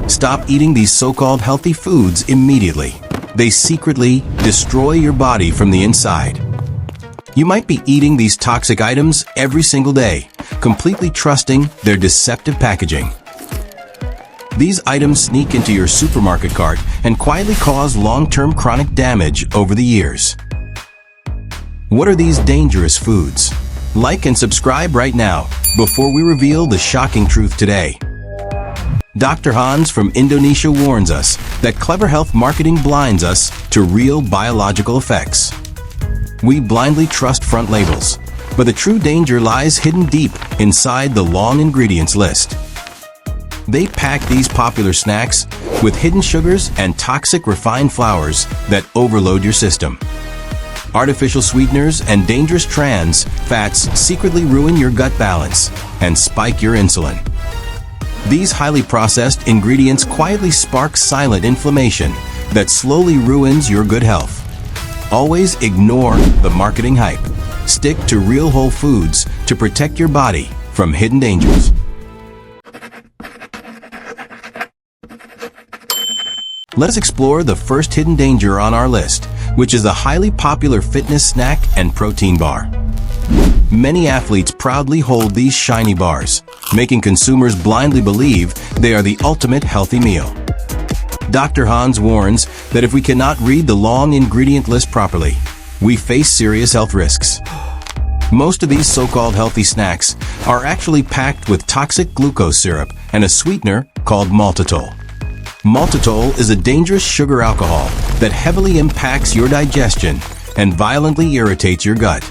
Stop eating these so-called healthy foods immediately. They secretly destroy your body from the inside. You might be eating these toxic items every single day, completely trusting their deceptive packaging. These items sneak into your supermarket cart and quietly cause long-term chronic damage over the years. What are these dangerous foods? Like and subscribe right now before we reveal the shocking truth today. Dr. Hans from Indonesia warns us that clever health marketing blinds us to real biological effects. We blindly trust front labels, but the true danger lies hidden deep inside the long ingredients list. They pack these popular snacks with hidden sugars and toxic refined flours that overload your system. Artificial sweeteners and dangerous trans fats secretly ruin your gut balance and spike your insulin. These highly processed ingredients quietly spark silent inflammation that slowly ruins your good health. Always ignore the marketing hype. Stick to real whole foods to protect your body from hidden dangers. Let's explore the first hidden danger on our list, which is the highly popular fitness snack and protein bar. Many athletes proudly hold these shiny bars, making consumers blindly believe they are the ultimate healthy meal. Dr. Hans warns that if we cannot read the long ingredient list properly, we face serious health risks. Most of these so-called healthy snacks are actually packed with toxic glucose syrup and a sweetener called maltitol. Maltitol is a dangerous sugar alcohol that heavily impacts your digestion and violently irritates your gut.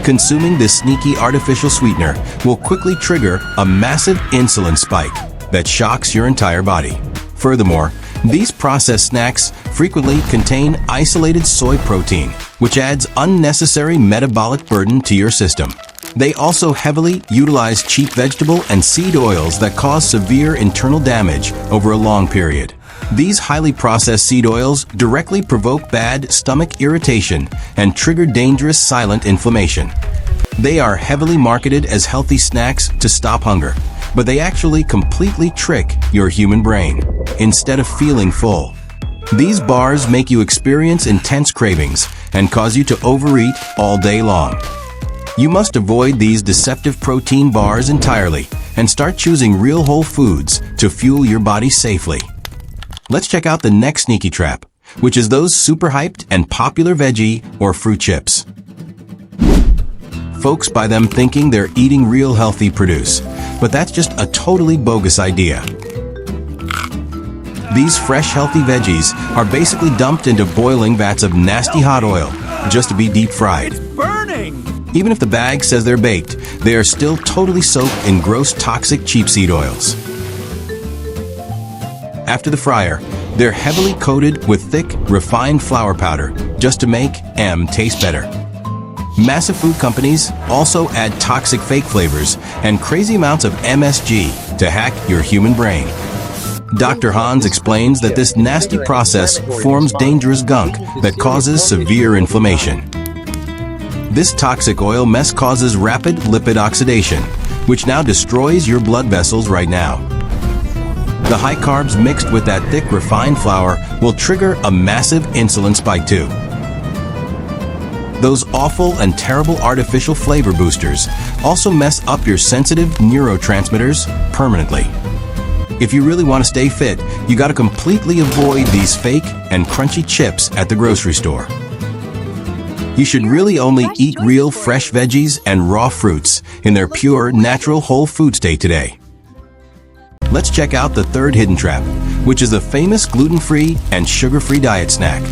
Consuming this sneaky artificial sweetener will quickly trigger a massive insulin spike that shocks your entire body. Furthermore, these processed snacks frequently contain isolated soy protein, which adds unnecessary metabolic burden to your system. They also heavily utilize cheap vegetable and seed oils that cause severe internal damage over a long period. These highly processed seed oils directly provoke bad stomach irritation and trigger dangerous silent inflammation. They are heavily marketed as healthy snacks to stop hunger, but they actually completely trick your human brain instead of feeling full. These bars make you experience intense cravings and cause you to overeat all day long. You must avoid these deceptive protein bars entirely and start choosing real whole foods to fuel your body safely. Let's check out the next sneaky trap, which is those super hyped and popular veggie or fruit chips. Folks buy them thinking they're eating real healthy produce, but that's just a totally bogus idea. These fresh healthy veggies are basically dumped into boiling vats of nasty hot oil just to be deep fried. Even if the bag says they're baked, they are still totally soaked in gross toxic cheap seed oils. After the fryer, they're heavily coated with thick, refined flour powder just to make them taste better. Massive food companies also add toxic fake flavors and crazy amounts of MSG to hack your human brain. Dr. Hans explains that this nasty process forms dangerous gunk that causes severe inflammation. This toxic oil mess causes rapid lipid oxidation, which now destroys your blood vessels right now. The high carbs mixed with that thick refined flour will trigger a massive insulin spike too. Those awful and terrible artificial flavor boosters also mess up your sensitive neurotransmitters permanently. If you really want to stay fit, you gotta completely avoid these fake and crunchy chips at the grocery store. You should really only eat real fresh veggies and raw fruits in their pure, natural whole food state today. Let's check out the third hidden trap, which is the famous gluten-free and sugar-free diet snack.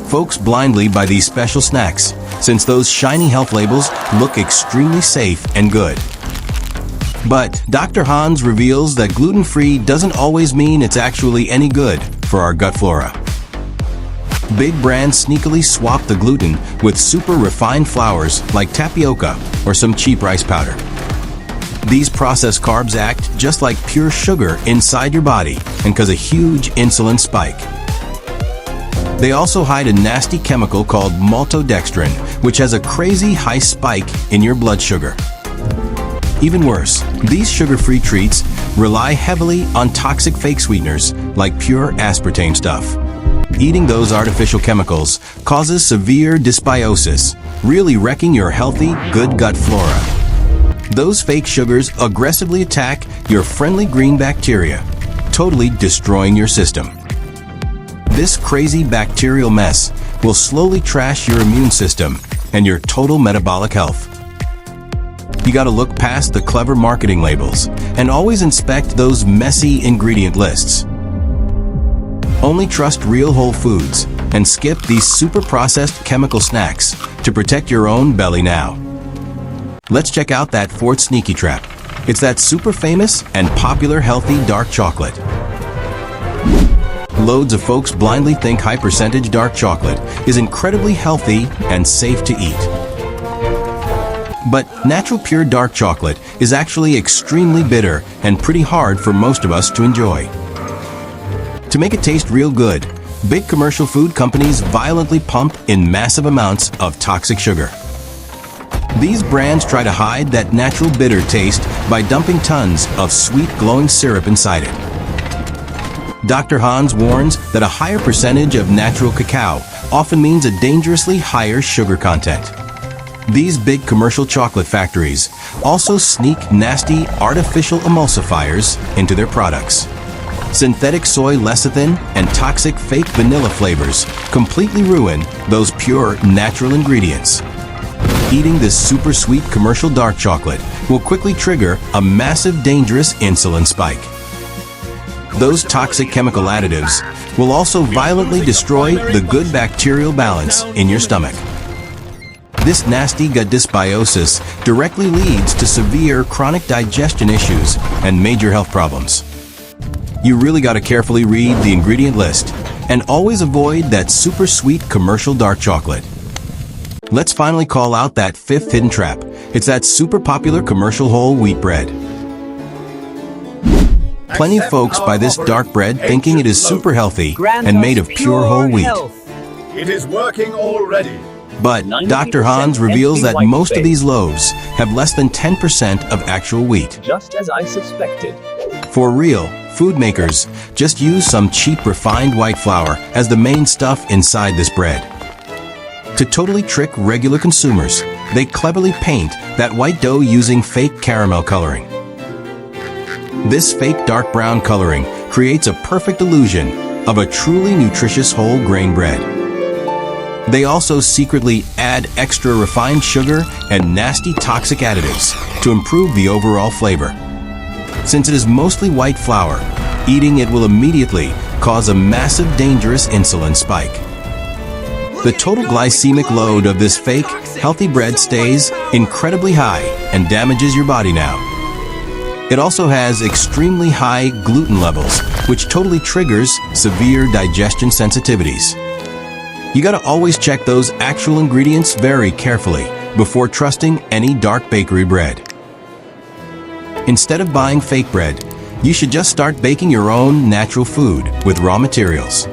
Folks blindly buy these special snacks, since those shiny health labels look extremely safe and good. But Dr. Hans reveals that gluten-free doesn't always mean it's actually any good for our gut flora. Big brands sneakily swap the gluten with super refined flours like tapioca or some cheap rice powder. These processed carbs act just like pure sugar inside your body and cause a huge insulin spike. They also hide a nasty chemical called maltodextrin, which has a crazy high spike in your blood sugar. Even worse, these sugar-free treats rely heavily on toxic fake sweeteners like pure aspartame stuff. Eating those artificial chemicals causes severe dysbiosis, really wrecking your healthy, good gut flora. Those fake sugars aggressively attack your friendly green bacteria, totally destroying your system. This crazy bacterial mess will slowly trash your immune system and your total metabolic health. You gotta look past the clever marketing labels and always inspect those messy ingredient lists. Only trust real whole foods and skip these super processed chemical snacks to protect your own belly now. Let's check out that fourth sneaky trap. It's that super famous and popular healthy dark chocolate. Loads of folks blindly think high percentage dark chocolate is incredibly healthy and safe to eat. But natural pure dark chocolate is actually extremely bitter and pretty hard for most of us to enjoy. To make it taste real good, big commercial food companies violently pump in massive amounts of toxic sugar. These brands try to hide that natural bitter taste by dumping tons of sweet glowing syrup inside it. Dr. Hans warns that a higher percentage of natural cacao often means a dangerously higher sugar content. These big commercial chocolate factories also sneak nasty artificial emulsifiers into their products. Synthetic soy lecithin and toxic fake vanilla flavors completely ruin those pure natural ingredients. Eating this super sweet commercial dark chocolate will quickly trigger a massive dangerous insulin spike. Those toxic chemical additives will also violently destroy the good bacterial balance in your stomach. This nasty gut dysbiosis directly leads to severe chronic digestion issues and major health problems. You really got to carefully read the ingredient list and always avoid that super sweet commercial dark chocolate. Let's finally call out that fifth hidden trap. It's that super popular commercial whole wheat bread. Plenty of folks buy this dark bread thinking it is super healthy and made of pure whole wheat. It is working already. But Dr. Hans reveals that most of these loaves have less than 10% of actual wheat. Just as I suspected. For real, food makers just use some cheap refined white flour as the main stuff inside this bread. To totally trick regular consumers, they cleverly paint that white dough using fake caramel coloring. This fake dark brown coloring creates a perfect illusion of a truly nutritious whole grain bread. They also secretly add extra refined sugar and nasty toxic additives to improve the overall flavor. Since it is mostly white flour, eating it will immediately cause a massive dangerous insulin spike. The total glycemic load of this fake, healthy bread stays incredibly high and damages your body now. It also has extremely high gluten levels, which totally triggers severe digestion sensitivities. You gotta always check those actual ingredients very carefully before trusting any dark bakery bread. Instead of buying fake bread, you should just start baking your own natural food with raw materials.